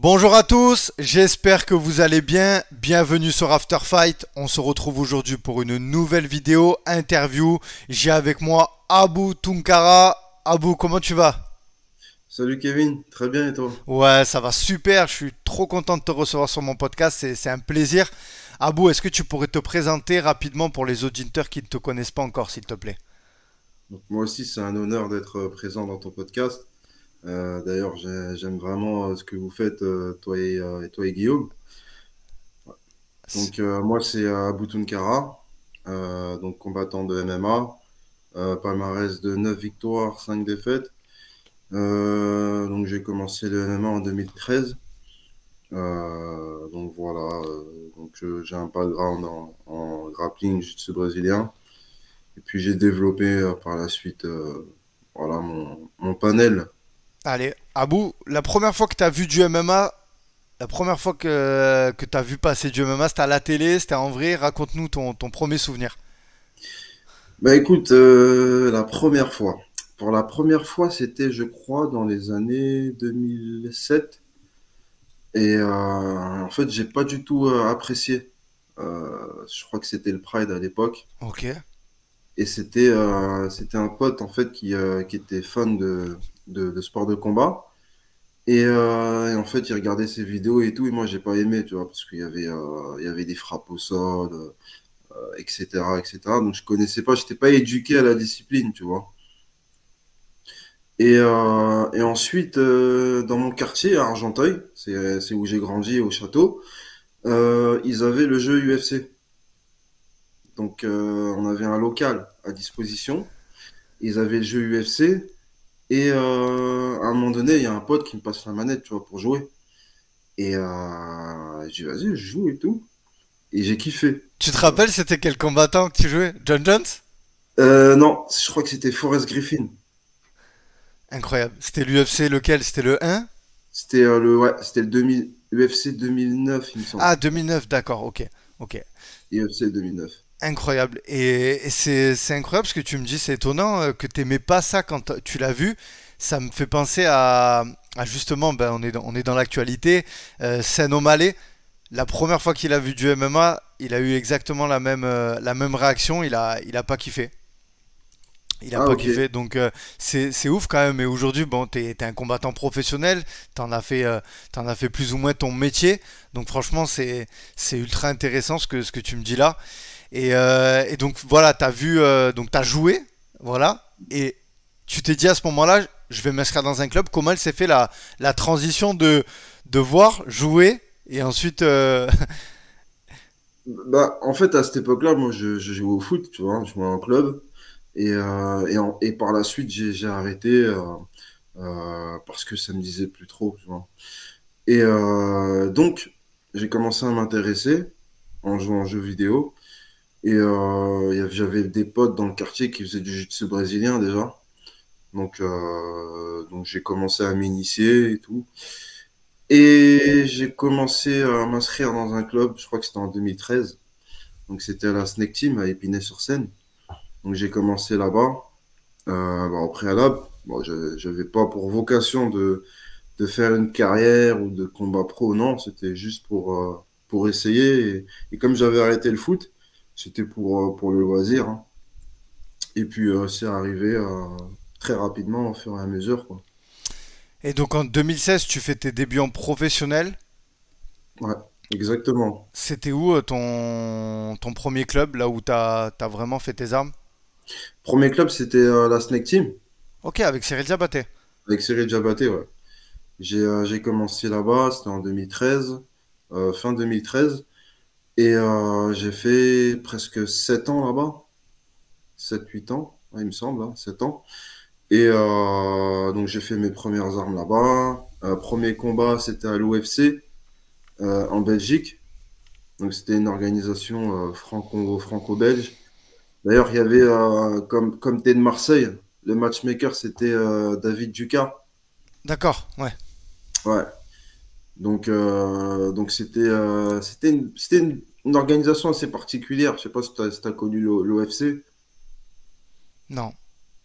Bonjour à tous, j'espère que vous allez bien. Bienvenue sur After Fight. On se retrouve aujourd'hui pour une nouvelle vidéo interview. J'ai avec moi Abou Tunkara. Abou, comment tu vas? Salut Kevin, très bien et toi? Ouais, ça va super. Je suis trop content de te recevoir sur mon podcast. C'est un plaisir. Abou, est-ce que tu pourrais te présenter rapidement pour les auditeurs qui ne te connaissent pas encore, s'il te plaît? Donc, moi aussi, c'est un honneur d'être présent dans ton podcast. D'ailleurs, j'aime vraiment ce que vous faites, toi et Guillaume. Donc, moi, c'est Abou Tunkara, donc combattant de MMA, palmarès de 9 victoires, 5 défaites. Donc, j'ai commencé le MMA en 2013. Donc, voilà. J'ai un background en grappling jiu-jitsu brésilien. Et puis j'ai développé par la suite voilà, mon panel. Allez, Abou, la première fois que tu as vu du MMA, la première fois que tu as vu passer du MMA, c'était à la télé, c'était en vrai. Raconte-nous ton premier souvenir. Bah écoute, la première fois. Pour la première fois, c'était, je crois, dans les années 2007. Et en fait, j'ai pas du tout apprécié. Je crois que c'était le Pride à l'époque. Ok. Et c'était un pote, en fait, qui était fan de sport de combat. Et en fait, il regardait ses vidéos et tout, et moi, j'ai pas aimé, tu vois, parce qu'il y avait des frappes au sol, etc., etc. Donc, je connaissais pas, j'étais pas éduqué à la discipline, tu vois. Et ensuite, dans mon quartier, à Argenteuil, c'est où j'ai grandi, au château, ils avaient le jeu UFC. Donc, on avait un local à disposition, ils avaient le jeu UFC, et à un moment donné, il y a un pote qui me passe la manette, tu vois, pour jouer. Et j'ai dit, vas-y, je joue et tout. Et j'ai kiffé. Tu te rappelles, c'était quel combattant que tu jouais? John Jones? Non, je crois que c'était Forrest Griffin. Incroyable. C'était l'UFC lequel? C'était le 1? C'était le 2000, UFC 2009, il me semble. Ah, 2009, d'accord, ok. Ok. UFC 2009. Incroyable. Et c'est incroyable ce que tu me dis, c'est étonnant que t'aimais pas ça quand tu l'as vu. Ça me fait penser à justement, ben, on est dans l'actualité. Sean O'Malley, la première fois qu'il a vu du MMA, il a eu exactement la même réaction. Il a pas kiffé. Il a Ah, pas ok. kiffé, donc c'est ouf quand même. Et aujourd'hui, bon, t'es un combattant professionnel, t'en as fait plus ou moins ton métier. Donc franchement, c'est ultra intéressant ce que tu me dis là. Et donc voilà, donc t'as joué, voilà. Et tu t'es dit à ce moment-là, je vais m'inscrire dans un club. Comment elle s'est fait la transition de voir jouer et ensuite Bah, en fait, à cette époque-là, moi, je jouais au foot, tu vois, je jouais en club. Et par la suite, j'ai arrêté parce que ça me disait plus trop, tu vois. Donc, j'ai commencé à m'intéresser en jouant aux jeux vidéo. J'avais des potes dans le quartier qui faisaient du jiu-jitsu brésilien déjà. Donc j'ai commencé à m'initier et tout. Et j'ai commencé à m'inscrire dans un club, je crois que c'était en 2013. Donc c'était à la Snake Team à Épinay-sur-Seine. Donc j'ai commencé là-bas. Au préalable, bon, je n'avais pas pour vocation de faire une carrière ou de combat pro, non, c'était juste pour essayer. Et comme j'avais arrêté le foot, c'était pour le loisir, hein. Et puis c'est arrivé très rapidement au fur et à mesure, quoi. et donc en 2016, tu fais tes débuts en professionnel. Ouais, exactement. C'était où ton premier club, là où t'as vraiment fait tes armes? Premier club, c'était la Snake Team, Ok, avec Cyril Diabaté. avec Cyril Diabaté, ouais. J'ai commencé là-bas, c'était en 2013, fin 2013. Et j'ai fait presque 7 ans là-bas, 7 8 ans, ouais, il me semble, hein, 7 ans. Et donc j'ai fait mes premières armes là-bas. Premier combat, c'était à l'OFC en Belgique. Donc c'était une organisation franco-belge. D'ailleurs, il y avait, comme tu es de Marseille, le matchmaker, c'était David Ducas. D'accord, ouais. Ouais. Donc c'était une organisation assez particulière. Je sais pas si tu as connu l'OFC. Non.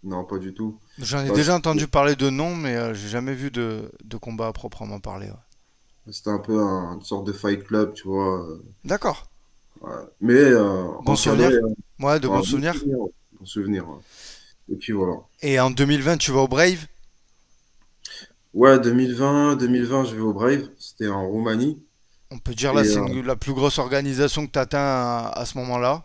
Non, pas du tout. J'en ai Bah, déjà entendu parler de nom, mais j'ai jamais vu de combat à proprement parler. Ouais. C'était un peu une sorte de fight club, tu vois. D'accord. Ouais. Mais Bon encadré, souvenir? Ouais, de ouais, bons souvenirs. ouais. Bon souvenir. Ouais. Et puis voilà. Et en 2020, tu vas au Brave? Ouais, 2020, je vais au Brave. C'était en Roumanie. On peut dire là, Et c'est la plus grosse organisation que tu atteins à ce moment-là.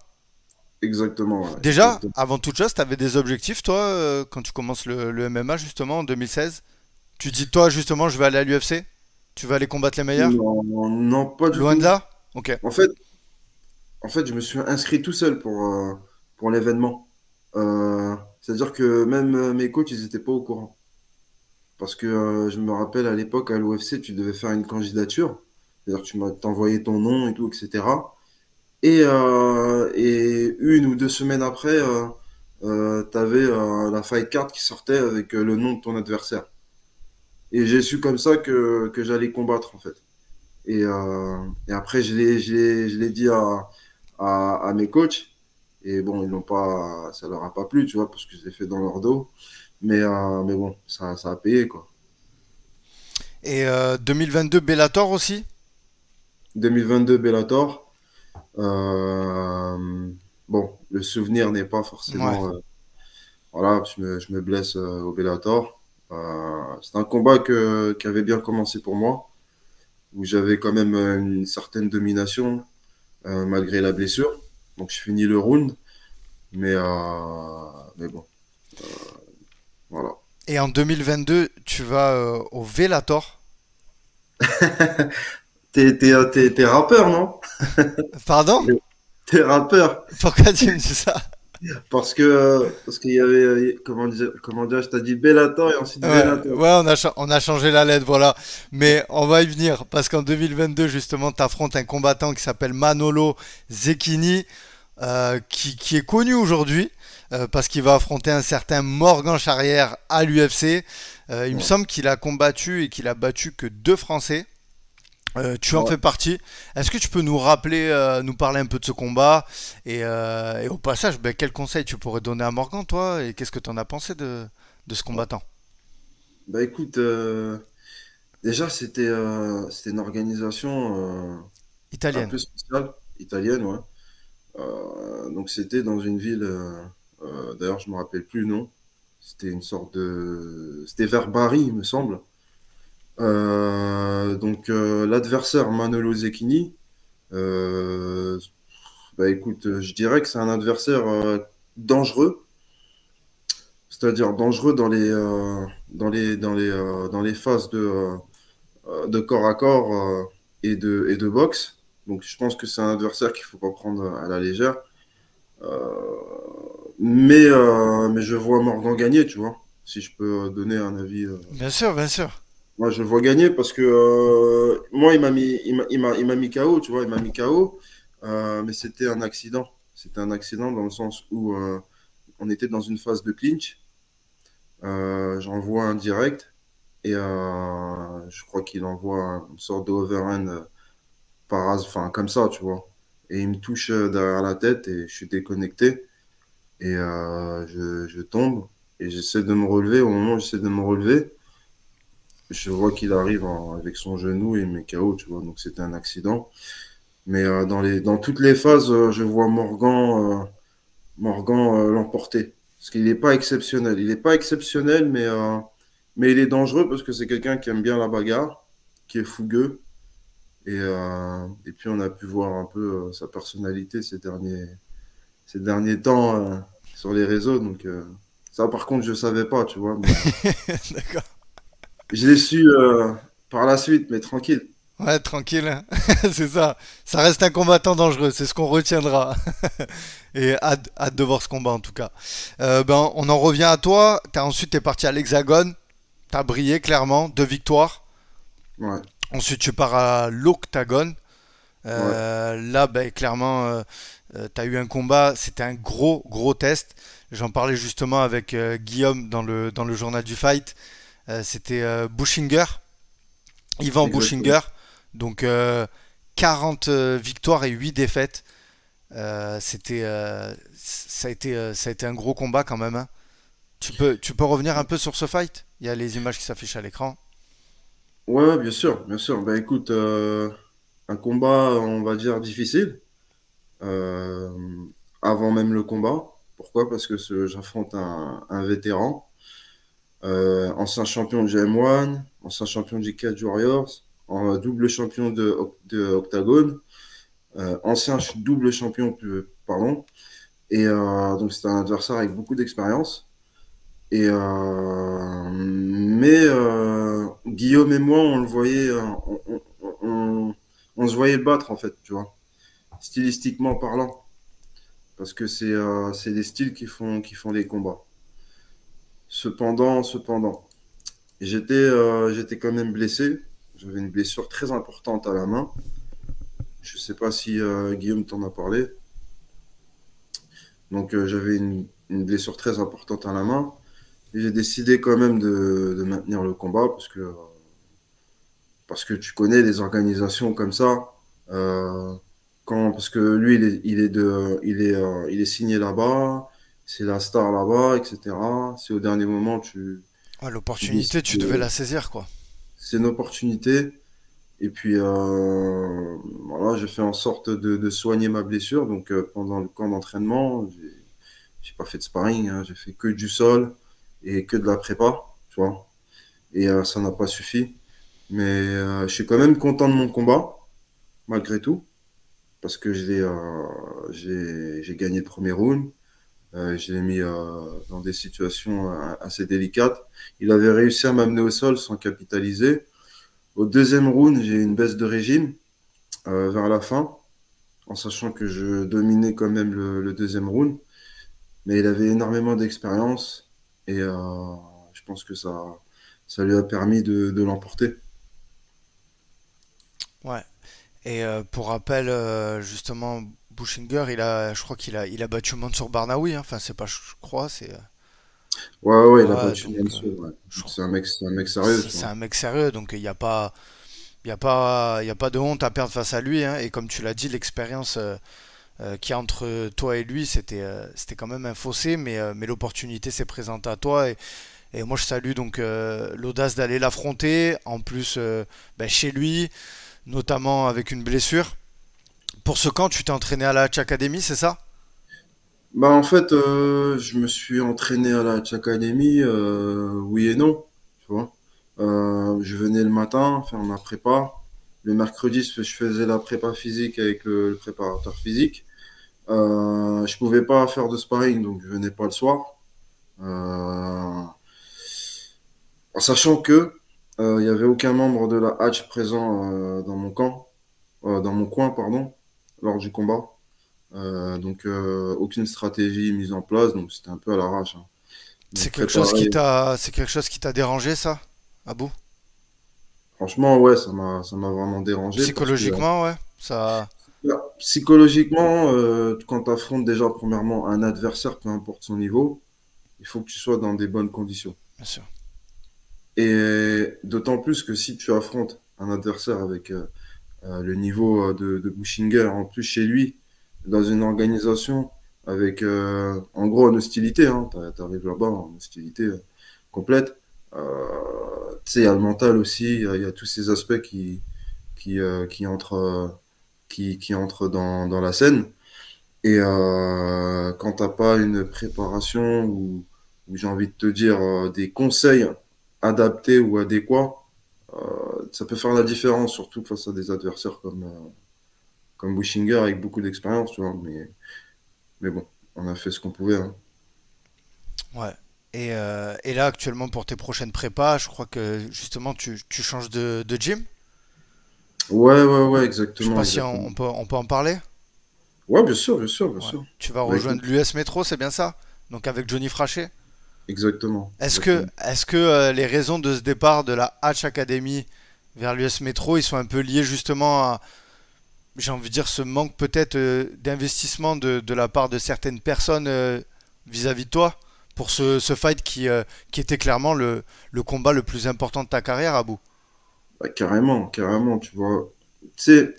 exactement, ouais, Déjà, exactement. avant toute chose, tu avais des objectifs, toi, quand tu commences le MMA, justement, en 2016? Tu dis, toi, justement, je vais aller à l'UFC? Tu vas aller combattre les meilleurs? Non, non, pas du Loin de tout. là? Ok. En fait, je me suis inscrit tout seul pour l'événement. C'est-à-dire que même mes coachs, ils n'étaient pas au courant. Parce que je me rappelle à l'époque, à l'OFC, tu devais faire une candidature. C'est-à-dire que tu m'as t'envoyé ton nom et tout, etc. Et 1 ou 2 semaines après, tu avais la fight card qui sortait avec le nom de ton adversaire. Et j'ai su comme ça que j'allais combattre, en fait. Et après, je l'ai dit à mes coachs. Et bon, ils n'ont pas, ça leur a pas plu, tu vois, parce que je l'ai fait dans leur dos. Mais bon, ça a payé, quoi. Et 2022 Bellator aussi? 2022 Bellator. euh, bon, le souvenir n'est pas Ouais. forcément. Voilà, je me blesse au Bellator. C'est un combat qui avait bien commencé pour moi, où j'avais quand même une certaine domination malgré la blessure. Donc je finis le round, mais bon, voilà. Et en 2022, tu vas au Bellator? T'es rappeur, non? Pardon? T'es rappeur. Pourquoi tu me dis ça? Parce qu'il y avait, comment dire, je t'ai dit Bellator et ensuite Ouais, Venator. ouais, on a changé la lettre, voilà. Mais on va y venir, parce qu'en 2022, justement, tu affrontes un combattant qui s'appelle Manolo Zecchini, qui est connu aujourd'hui, parce qu'il va affronter un certain Morgan Charrière à l'UFC. Il me Ouais. semble qu'il a combattu et qu'il a battu que deux Français. Tu en Ouais. fais partie. Est-ce que tu peux nous rappeler, nous parler un peu de ce combat et au passage, ben, quel conseil tu pourrais donner à Morgan, toi, et qu'est-ce que tu en as pensé de ce combattant? Bah écoute, déjà c'était une organisation un Italienne. peu spéciale, italienne, ouais. Donc c'était dans une ville, d'ailleurs je me rappelle plus le nom. C'était vers Bari, il me semble. Donc l'adversaire Manolo Zecchini, euh, bah écoute, je dirais que c'est un adversaire dangereux, c'est-à-dire dangereux dans les phases de corps à corps et de boxe. Donc je pense que c'est un adversaire qu'il faut pas prendre à la légère. Euh, mais je vois Morgan gagner, tu vois. Si je peux donner un avis. Bien sûr, bien sûr. Moi, je le vois gagner parce que moi, il m'a mis KO, tu vois, il m'a mis KO. Mais c'était un accident. C'était un accident dans le sens où on était dans une phase de clinch. J'envoie un direct et je crois qu'il envoie une sorte de overhand enfin comme ça, tu vois. Et il me touche derrière la tête et je suis déconnecté et je tombe et j'essaie de me relever. Au moment où j'essaie de me relever, je vois qu'il arrive avec son genou et il me KO, tu vois. Donc c'était un accident. Mais dans toutes les phases, je vois Morgan l'emporter. Parce qu'il n'est pas exceptionnel. Il n'est pas exceptionnel, mais il est dangereux parce que c'est quelqu'un qui aime bien la bagarre, qui est fougueux. Et puis on a pu voir un peu sa personnalité ces derniers temps sur les réseaux. Donc ça, par contre, je savais pas, tu vois. Mais D'accord. je l'ai su par la suite, mais tranquille. Ouais, tranquille, hein. C'est ça. Ça reste un combattant dangereux, c'est ce qu'on retiendra. Et hâte de voir ce combat en tout cas. Ben, on en revient à toi. Ensuite, t'es parti à l'Hexagone. T'as brillé clairement, deux victoires. Ouais, Ensuite, tu pars à l'Octagone. ouais, Là, ben, clairement, tu as eu un combat, c'était un gros test. J'en parlais justement avec Guillaume dans le journal du fight. C'était Bushinger, Ivan exactement. Bushinger. Donc 40 victoires et 8 défaites. Ça a été un gros combat quand même, hein. Tu peux revenir un peu sur ce fight? Il y a les images qui s'affichent à l'écran. Ouais, ouais, bien sûr, bien sûr. Bah écoute, un combat, on va dire, difficile, euh, avant même le combat. Pourquoi? Parce que j'affronte un vétéran, ancien champion de GM1, ancien champion du Cage Warriors, en double champion de Octagone, ancien double champion, pardon. Et donc c'est un adversaire avec beaucoup d'expérience. Mais Guillaume et moi, on le voyait, on se voyait battre en fait, tu vois, stylistiquement parlant, parce que c'est des styles qui font les combats. Cependant, j'étais quand même blessé. J'avais une blessure très importante à la main. Je sais pas si Guillaume t'en a parlé. Donc j'avais une blessure très importante à la main. Et j'ai décidé quand même de maintenir le combat parce que tu connais les organisations comme ça. euh, parce que lui, il est signé là-bas, c'est la star là-bas, etc. Si au dernier moment, Ouais, tu l'opportunité, décides tu devais la saisir, quoi. c'est une opportunité. Et puis, voilà, j'ai fait en sorte de soigner ma blessure. Donc, pendant le camp d'entraînement, j'ai pas fait de sparring, hein, j'ai fait que du sol et que de la prépa, tu vois. Et ça n'a pas suffi. Mais je suis quand même content de mon combat, malgré tout, parce que j'ai gagné le premier round. Je l'ai mis dans des situations assez délicates. Il avait réussi à m'amener au sol sans capitaliser. Au deuxième round, j'ai eu une baisse de régime vers la fin, en sachant que je dominais quand même le deuxième round. Mais il avait énormément d'expérience et je pense que ça lui a permis de l'emporter. Ouais. Et pour rappel, justement, Bushinger, je crois il a battu Mansour Barnaoui, hein. Enfin, c'est pas, je crois, c'est. Ouais, ouais, il a Ouais, battu donc Mansour, ouais. je crois- C'est un mec sérieux, c'est tu c'est vois. un mec sérieux, donc il y a pas de honte à perdre face à lui, hein. Et comme tu l'as dit, l'expérience qu'il y a entre toi et lui, c'était quand même un fossé, mais l'opportunité s'est présentée à toi. Et moi, je salue donc l'audace d'aller l'affronter, en plus ben, chez lui, notamment avec une blessure. Pour ce camp, tu t'es entraîné à la Hatch Academy, c'est ça? Bah, en fait, je me suis entraîné à la Hatch Academy, oui et non, tu vois. Je venais le matin faire ma prépa. Le mercredi, je faisais la prépa physique avec le préparateur physique. Je pouvais pas faire de sparring, donc je venais pas le soir. En sachant que il y avait aucun membre de la Hatch présent dans mon coin, pardon, lors du combat. Donc aucune stratégie mise en place, donc c'était un peu à l'arrache, hein. Donc préparer, C'est quelque chose qui t'a dérangé, ça, Abou? franchement, ouais, ça m'a vraiment dérangé parce que Psychologiquement, ouais, ça, psychologiquement, quand tu affrontes déjà premièrement un adversaire, peu importe son niveau, il faut que tu sois dans des bonnes conditions. bien sûr. Et d'autant plus que si tu affrontes un adversaire avec le niveau de Bushinger, en plus chez lui, dans une organisation avec, en gros, en hostilité, hein, t'arrives là-bas en hostilité complète. Tu sais, il y a le mental aussi, il y a tous ces aspects qui entrent, qui entrent dans la scène. Et quand t'as pas une préparation ou j'ai envie de te dire des conseils adaptés ou adéquats, ça peut faire la différence, surtout face à des adversaires comme Bushinger avec beaucoup d'expérience, tu vois. Mais bon, on a fait ce qu'on pouvait, hein. Ouais. Et là, actuellement, pour tes prochaines prépas, je crois que justement, tu changes de gym. Ouais, ouais, ouais, Je sais exactement, pas si exactement. on peut en parler. Ouais, bien sûr, bien sûr, bien Ouais. sûr. Tu vas Bah écoute, rejoindre l'US Metro, c'est bien ça? Donc avec Johnny Fraché. exactement, exactement. Est-ce que les raisons de ce départ de la Hatch Academy vers l'US Metro, ils sont un peu liés justement à, j'ai envie de dire, ce manque peut-être d'investissement de la part de certaines personnes vis-à-vis de toi pour ce fight qui était clairement le combat le plus important de ta carrière, Abou. Bah, carrément, carrément, tu vois. Tu sais,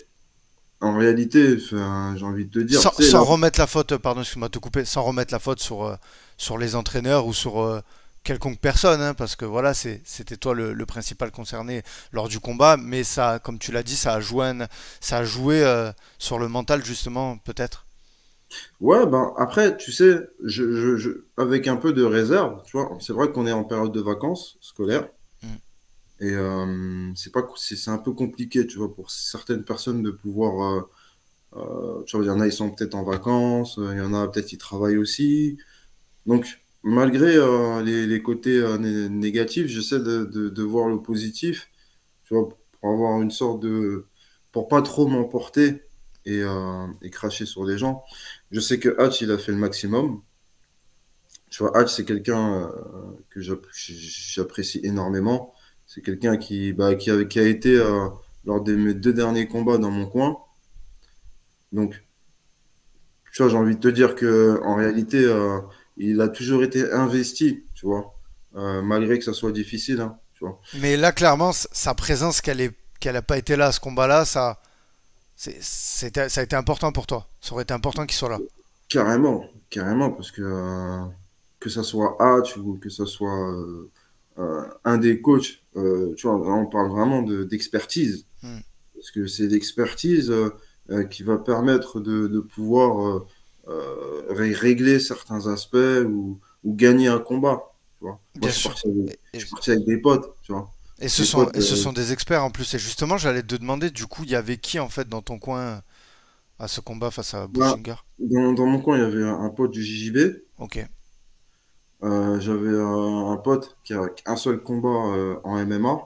en réalité, enfin, j'ai envie de te dire, tu sais, là, Sans remettre la faute, pardon, excuse-moi de te couper, sans remettre la faute sur les entraîneurs ou sur quelconque personne, hein, parce que voilà, c'était toi le principal concerné lors du combat, mais ça, comme tu l'as dit, ça a joué sur le mental justement, peut-être. Ouais, ben après, tu sais, avec un peu de réserve, tu vois, c'est vrai qu'on est en période de vacances scolaires Mm. et c'est pas, c'est un peu compliqué, tu vois, pour certaines personnes de pouvoir, tu vois, il y en a, ils sont peut-être en vacances, il y en a peut-être qui travaillent aussi. Donc, malgré les côtés négatifs, j'essaie de voir le positif, tu vois, pour avoir une sorte de, pour pas trop m'emporter et cracher sur les gens. Je sais que Hatch, il a fait le maximum. Tu vois, Hatch, c'est quelqu'un que j'apprécie énormément. C'est quelqu'un qui a été lors de mes 2 derniers combats dans mon coin. Donc, tu vois, j'ai envie de te dire que en réalité, il a toujours été investi, tu vois, malgré que ça soit difficile, hein, tu vois. Mais là, clairement, sa présence, qu'elle a pas été là à ce combat-là, ça a été important pour toi. Ça aurait été important qu'il soit là. Carrément, carrément, parce que ça soit Hatch ou que ça soit un des coachs, tu vois, là, on parle vraiment d'expertise. Hmm. Parce que c'est l'expertise qui va permettre de pouvoir régler certains aspects ou gagner un combat. Tu vois. Moi, Bien sûr. je suis parti avec des potes, tu vois. Des potes, Et ce sont des experts en plus. Et justement, j'allais te demander, du coup, il y avait qui en fait dans ton coin à ce combat face à là, Bushinger? dans mon coin, il y avait un pote du JJB. Ok, J'avais un pote qui a un seul combat en MMA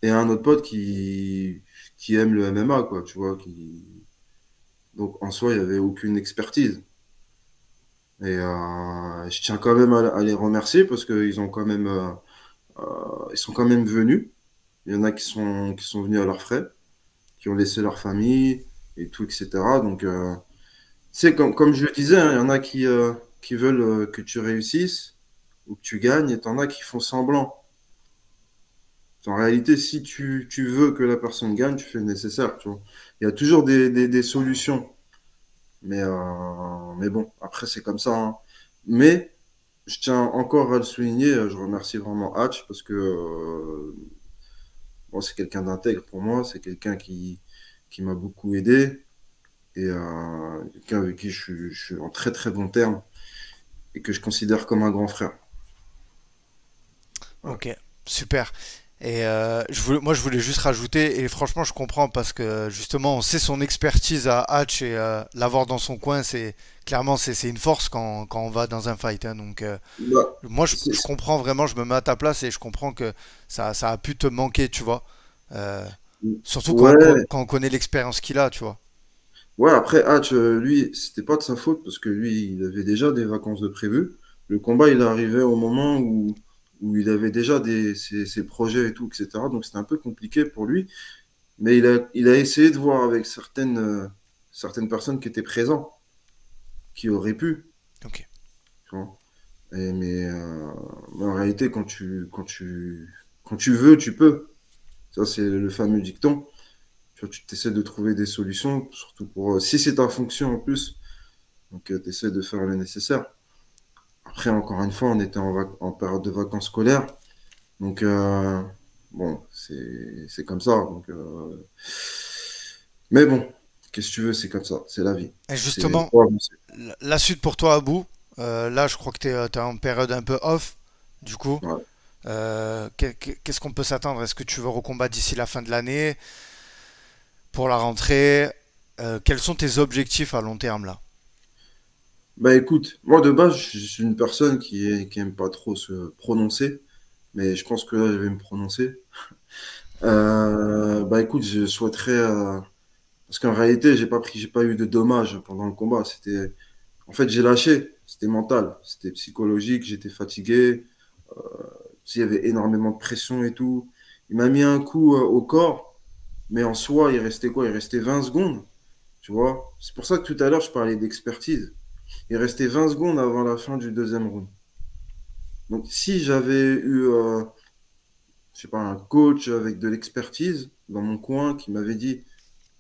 et un autre pote qui aime le MMA, quoi, tu vois. Donc, en soi, il n'y avait aucune expertise. Et je tiens quand même à les remercier parce qu'ils ont quand même, ils sont quand même venus. Il y en a qui sont venus à leurs frais, qui ont laissé leur famille et tout, etc. Donc, c'est comme je le disais, hein, il y en a qui veulent que tu réussisses ou que tu gagnes et t'en as qui font semblant. En réalité, si tu veux que la personne gagne, tu fais le nécessaire, tu vois. Il y a toujours des solutions. Mais bon, après, c'est comme ça, hein. Mais je tiens encore à le souligner, je remercie vraiment Hatch parce que bon, c'est quelqu'un d'intègre pour moi, c'est quelqu'un qui m'a beaucoup aidé et quelqu'un avec qui je suis en très très bon terme et que je considère comme un grand frère. Voilà. ok, super. Et moi, je voulais juste rajouter, et franchement, je comprends parce que justement, on sait son expertise à Hatch et l'avoir dans son coin, clairement, c'est une force quand on va dans un fight, hein. Donc, Bah, moi, c'est- je comprends vraiment, je me mets à ta place et je comprends que ça a pu te manquer, tu vois. Euh, Surtout ouais, quand on connaît l'expérience qu'il a, tu vois. ouais, après Hatch, lui, c'était pas de sa faute parce que lui, il avait déjà des vacances de prévues. Le combat, il est arrivé au moment où il avait déjà ses projets et tout, etc. Donc c'était un peu compliqué pour lui. Mais il a essayé de voir avec certaines personnes qui étaient présentes, qui auraient pu, Ok. tu vois. Mais en réalité, quand tu veux, tu peux. Ça, c'est le fameux dicton. Tu vois, tu essaies de trouver des solutions, surtout pour, si c'est ta fonction en plus, donc tu essaies de faire le nécessaire. Après, encore une fois, on était en période de vacances scolaires, donc bon, c'est comme ça. Donc, mais bon, qu'est-ce que tu veux, c'est comme ça, c'est la vie. Et C'est justement, faut avancer. la suite pour toi, Abou, là, je crois que t'es en période un peu off, du coup. Ouais. Qu'est-ce qu'on peut s'attendre? Est-ce que tu veux recombattre d'ici la fin de l'année pour la rentrée? Quels sont tes objectifs à long terme là? Bah écoute, moi de base, je suis une personne qui aime pas trop se prononcer, mais je pense que là, je vais me prononcer. Bah écoute, je souhaiterais, parce qu'en réalité, j'ai pas eu de dommages pendant le combat. En fait, j'ai lâché. C'était mental, c'était psychologique. J'étais fatigué. Tu sais, il y avait énormément de pression et tout. Il m'a mis un coup au corps, mais en soi, il restait quoi? Il restait 20 secondes, tu vois. C'est pour ça que tout à l'heure, je parlais d'expertise. Il restait 20 secondes avant la fin du deuxième round. Donc, si j'avais eu, je sais pas, un coach avec de l'expertise dans mon coin qui m'avait dit,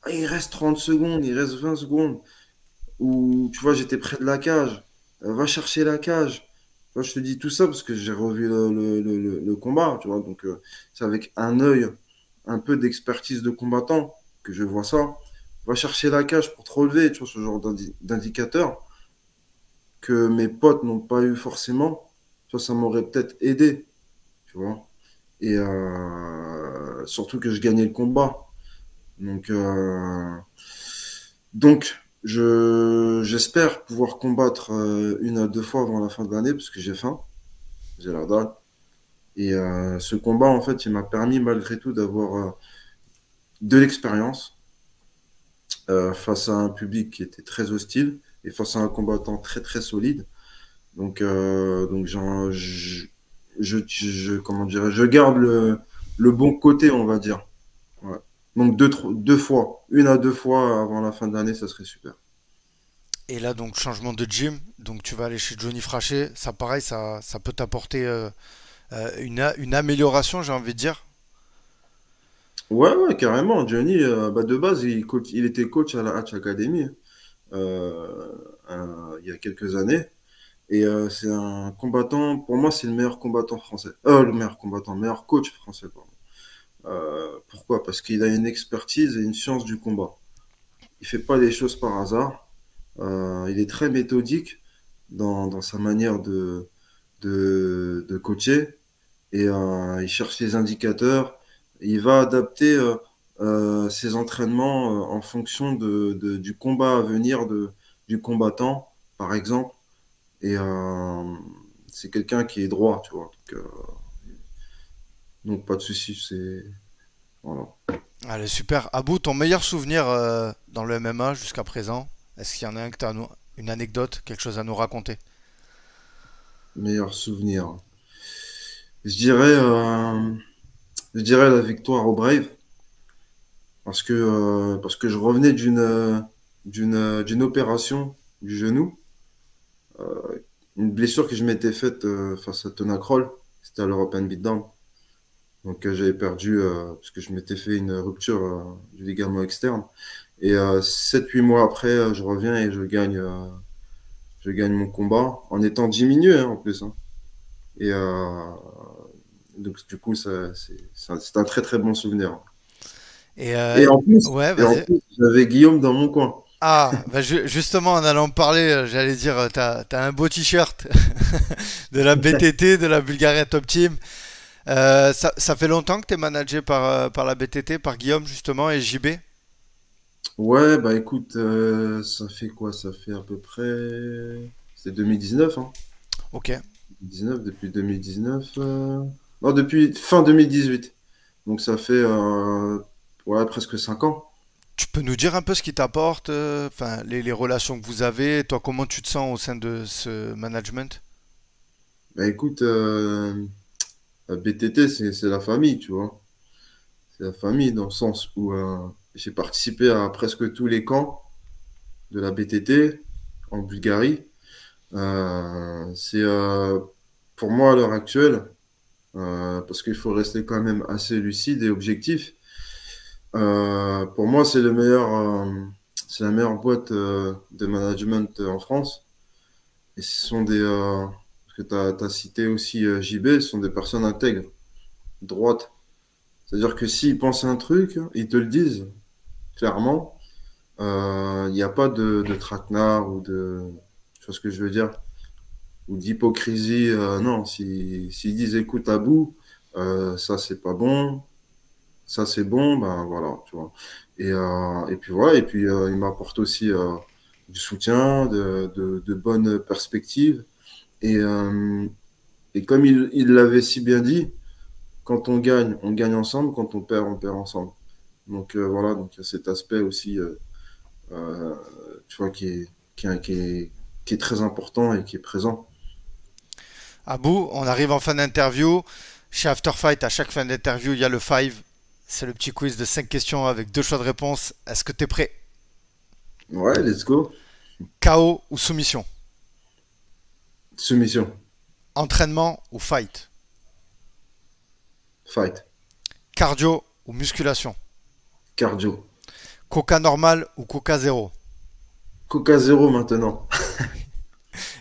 ah, il reste 30 secondes, il reste 20 secondes, ou tu vois, j'étais près de la cage, va chercher la cage. Moi, je te dis tout ça parce que j'ai revu le combat, tu vois. Donc, c'est avec un œil, un peu d'expertise de combattant que je vois ça. Va chercher la cage pour te relever, tu vois, ce genre d'indicateur que mes potes n'ont pas eu forcément. Tu vois, ça m'aurait peut-être aidé, tu vois. Et surtout que je gagnais le combat. Donc, j'espère pouvoir combattre une à deux fois avant la fin de l'année parce que j'ai faim, j'ai la dalle. Et ce combat, en fait, il m'a permis malgré tout d'avoir de l'expérience face à un public qui était très hostile et face à un combattant très très solide. Comment dirais, je garde le bon côté, on va dire. Ouais. Donc deux fois, une à deux fois avant la fin de l'année, ça serait super. Et là, donc, changement de gym. Donc, tu vas aller chez Johnny Frachet. Ça, pareil, ça peut t'apporter une amélioration, j'ai envie de dire. Ouais, ouais, carrément. Johnny, bah, de base, il était coach à la Hatch Academy il y a quelques années. Et c'est un combattant, pour moi, c'est le meilleur combattant français. Le meilleur combattant, le meilleur coach français, pardon. Pourquoi? Parce qu'il a une expertise et une science du combat. Il fait pas les choses par hasard. Il est très méthodique dans sa manière de coacher. Et il cherche les indicateurs. Il va adapter ses entraînements en fonction du combat à venir du combattant, par exemple. Et c'est quelqu'un qui est droit, tu vois. Donc pas de souci, c'est voilà. Allez, super. Abou, ton meilleur souvenir dans le MMA jusqu'à présent? Est-ce qu'il y en a un que tu as une anecdote, quelque chose à nous raconter? Meilleur souvenir. Je dirais, euh, je dirais la victoire au Brave parce que je revenais d'une opération du genou, une blessure que je m'étais faite face à Tona Kroll, c'était à l'European Beatdown. Donc j'avais perdu parce que je m'étais fait une rupture du ligament externe. Et 7-8 mois après, je reviens et je gagne mon combat en étant diminué hein, en plus. Hein. Et donc du coup, c'est un très très bon souvenir. Et Et en plus, ouais, vas-y. j'avais Guillaume dans mon coin. Ah, bah justement, en allant parler, j'allais dire, t'as un beau t-shirt de la BTT, de la Bulgaria Top Team. Ça fait longtemps que t'es managé par la BTT, par Guillaume justement et JB? Ouais, bah écoute, ça fait quoi? Ça fait à peu près. C'est 2019, hein. Ok. 19, depuis 2019. Non, depuis fin 2018. Donc ça fait ouais, presque 5 ans. Tu peux nous dire un peu ce qui t'apporte, enfin les relations que vous avez, toi comment tu te sens au sein de ce management? Bah écoute, la BTT, c'est la famille, tu vois. C'est la famille dans le sens où j'ai participé à presque tous les camps de la BTT en Bulgarie. C'est pour moi à l'heure actuelle, parce qu'il faut rester quand même assez lucide et objectif. Pour moi, c'est la meilleure boîte de management en France. Et ce sont parce que tu as cité aussi JB, ce sont des personnes intègres, droites. C'est-à-dire que s'ils pensent un truc, ils te le disent clairement. Il n'y a pas de traquenard ou de, tu vois ce que je veux dire, ou d'hypocrisie. Non, s'ils disent écoute à bout, ça c'est pas bon, ça c'est bon, ben voilà, tu vois. Et puis voilà, et puis il m'apporte aussi du soutien, de bonnes perspectives. Et, et comme il l'avait si bien dit, quand on gagne ensemble, quand on perd ensemble. Donc voilà, donc il y a cet aspect aussi, euh, tu vois, qui est très important et qui est présent. Abou, on arrive en fin d'interview. Chez After Fight, à chaque fin d'interview, il y a le five. C'est le petit quiz de 5 questions avec deux choix de réponse. Est-ce que t'es prêt? Ouais, let's go. KO ou soumission? Soumission, Entraînement ou fight? fight, Cardio ou musculation? cardio. Coca normal ou Coca zéro? Coca zéro maintenant.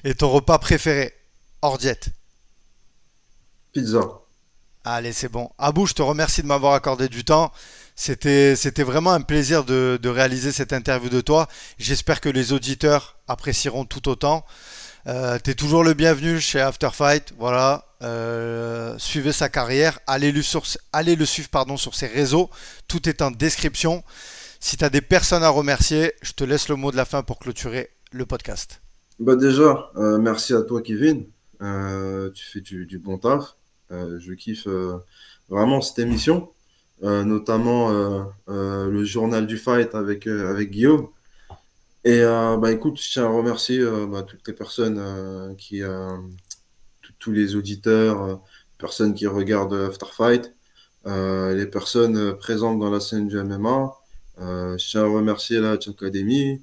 Et ton repas préféré? hors diète. Pizza. Allez, c'est bon. Abou, je te remercie de m'avoir accordé du temps. C'était vraiment un plaisir de réaliser cette interview de toi. J'espère que les auditeurs apprécieront tout autant. T'es toujours le bienvenu chez After Fight. Voilà. Suivez sa carrière. Allez le suivre pardon, sur ses réseaux. Tout est en description. Si tu as des personnes à remercier, je te laisse le mot de la fin pour clôturer le podcast. Bah déjà, merci à toi, Kevin. Tu fais du bon taf. Je kiffe vraiment cette émission, notamment le journal du fight avec Guillaume. Et bah écoute, je tiens à remercier toutes les personnes tous les auditeurs, personnes qui regardent After Fight, les personnes présentes dans la scène du MMA. Je tiens à remercier la Hatch Academy,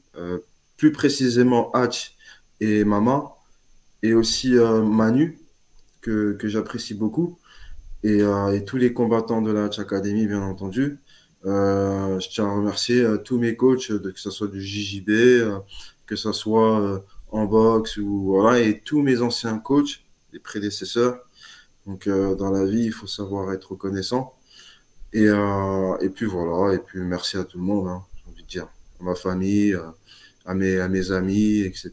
plus précisément Hatch et Mama, et aussi Manu, que j'apprécie beaucoup, et tous les combattants de la Hatch Academy, bien entendu. Je tiens à remercier tous mes coachs, que ce soit du JJB, que ce soit en boxe, ou voilà, et tous mes anciens coachs, les prédécesseurs. Donc, dans la vie, il faut savoir être reconnaissant. Et puis voilà, et puis merci à tout le monde, hein, j'ai envie de dire, à ma famille, à mes amis, etc.